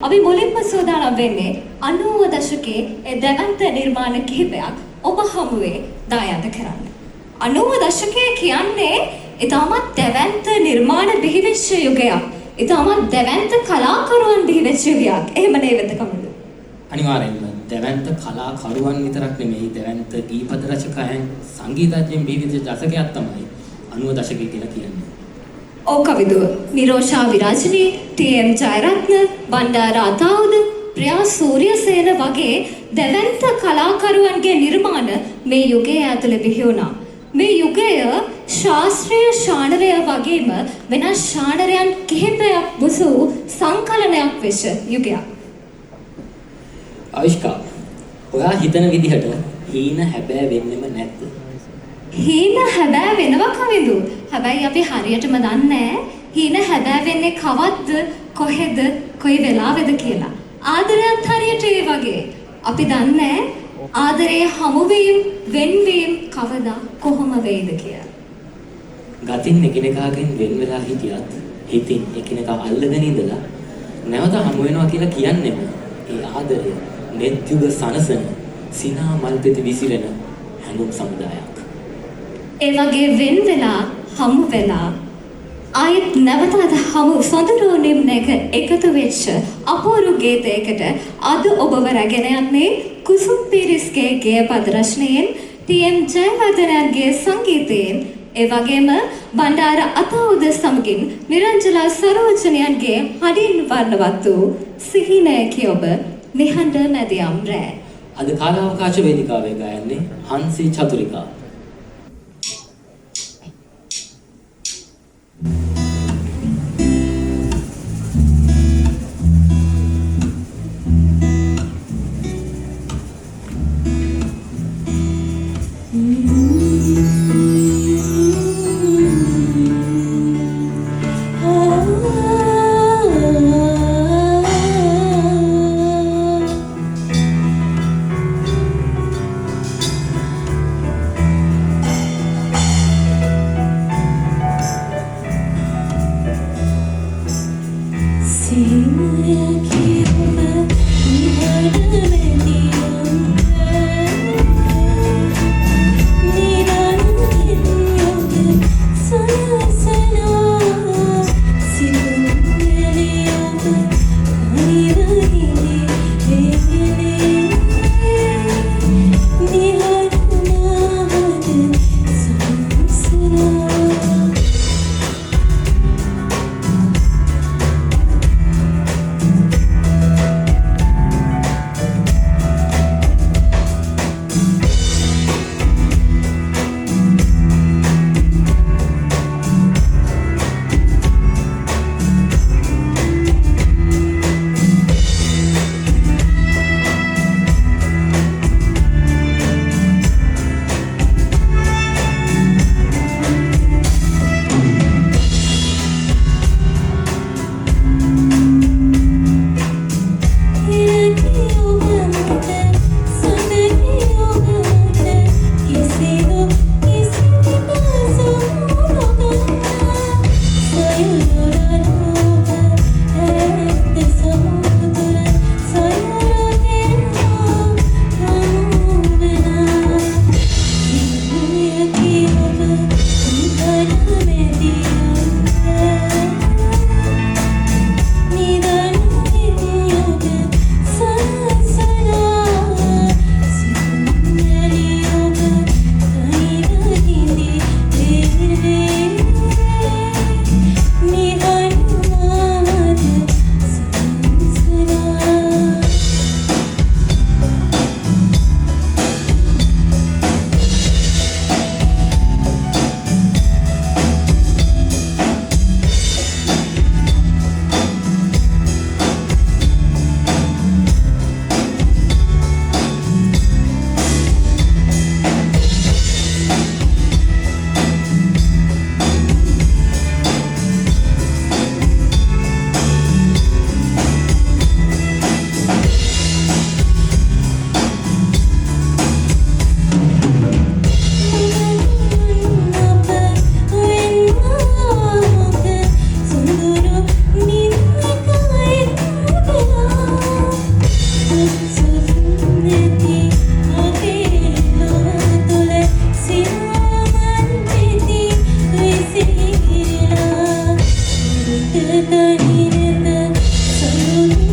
අපි මුලින්ම සූදානම් වෙන්නේ 90 දශකයේ දැවැන්ත නිර්මාණ කිහිපයක් ඔබ හමුවේ දායාද කරන්න. 90 දශකය කියන්නේ ඉතාමත් දැවැන්ත නිර්මාණ බිහිවෙච්ච යුගයක්. ඉතාමත් දැවැන්ත කලාකරුවන් බිහිවෙච්ච යුගයක්. එහෙම නේද කමලු? අනිවාර්යෙන්ම දැවැන්ත කලාකරුවන් විතරක් නෙමෙයි දැවැන්ත ගීපද රචකයන් සංගීතඥයන් බිහිවෙච්ච දශකයක් තමයි 90 දශකය කියලා කියන්නේ. ඔව් කවිදුව නිරෝෂා විරාජිනී, ටී.එම්. ජයරත්න, බණ්ඩාර අතාවුද, ප්‍රියා සූර්යසේන වගේ දැවැන්ත කලාකරුවන්ගේ නිර්මාණ මේ යුගයේ ඇතුළේ බිහි වුණා. මේ යුගය ශාස්ත්‍රීය ශානරය වගේම වෙනස් ශානරයන් කිහිපයක් බුසු සංකලනයක් වෙච්ච යුගයක්. ආවිෂ්කා, ඔයා හිතන විදිහට හීන හැබෑ වෙන්නෙම නැද්ද? හීන හැබෑ වෙනවා කවිදු. හැබැයි අපි හරියටම දන්නේ හීන හැබෑ වෙන්නේ කවද්ද, කොහෙද, කොයි වෙලාවෙද කියලා. ආදරයත් හරියට ඒ වගේ. අපි දන්නේ ආදරයේ හමුවීම, වෙන්වීම කවදා කොහොම වෙයිද කියලා. ගතින් එකිනෙකාගෙන් වෙන් වෙලා හිටියත් හිතින් එකිනෙකා අල්ලගෙන ඉඳලා නැවත හමු වෙනවා කියලා කියන්නේම ඒ ආදරය නෙත්යුග සනසන සිනා මල්පෙති විසිරෙන හැඟුම් සමුදායක්. ඒ වගේ වෙන් වෙලා හමු වෙලා ආයෙත් නැවතත් හමු සොඳුරුවනින් එකතු වෙච්ච අපූර්ව ගීතයකට අද ඔබව රැගෙන යන්නේ කුසුම් පීරිස්ගේ ගේපද රචනයෙන්, ටී.එම්. ජයවර්ධනගේ සංගීතයෙන්, ඒ වගේම බණ්ඩාර අතාවුද සමගින් නිරංජලා සරෝජනයන්ගේ හඩින් වර්ණවත් වූ සිහිනයකි ඔබ නිහඬ මැදියම් රෑ. අද කාලාවකාශ වේදිකාවේ ගයන්නේ හංසී චතුරිකා. Thank you.